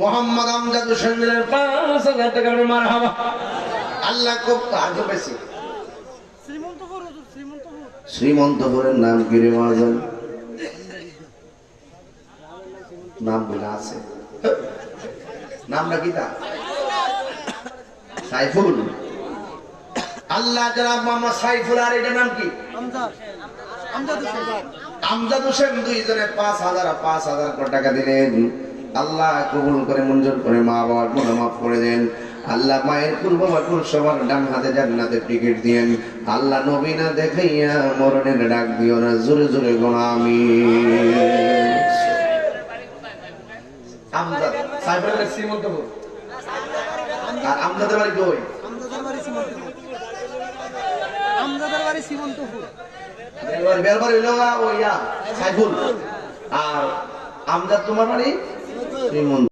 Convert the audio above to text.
মোহাম্মদ আমজাদ হোসেন দিলেন 5,000 টাকা। মারহাবা। আল্লাহ খুব আজব বেশি। শ্রীমন্তপুরের নাম কি রে মাজান? নাম বলে আছে, নামটা কি তা? সাইফুল। আল্লাহ জনাব মোহাম্মদ সাইফুল, আর এটার নাম কি? আমজাদ হোসেন। দুইজনে 5,000 টাকা দিলেন। আল্লাহ কবুল করে, মঞ্জুর করে, মা বাবার গুনাহ মাফ করে দেন। আল্লাহ মায়ের কুল বাবার কুল সবার ডান হাতে জান্নাতের টিকিট দিয়েন। আল্লাহ নবী না দেখাইয়া মরণের ডাক দিও না, জোরে জোরে গোনা আমিন। আমজাদ সাইফুলের শ্রীমন্তপুর। আর আমজাদের বাড়ি কই? আমজাদের বাড়ি শ্রীমন্তপুর। বেলবাড়ি হইলো ওইয়া সাইফুল। আর আমজাদ তোমার বাড়ি শ্রীমন্ত।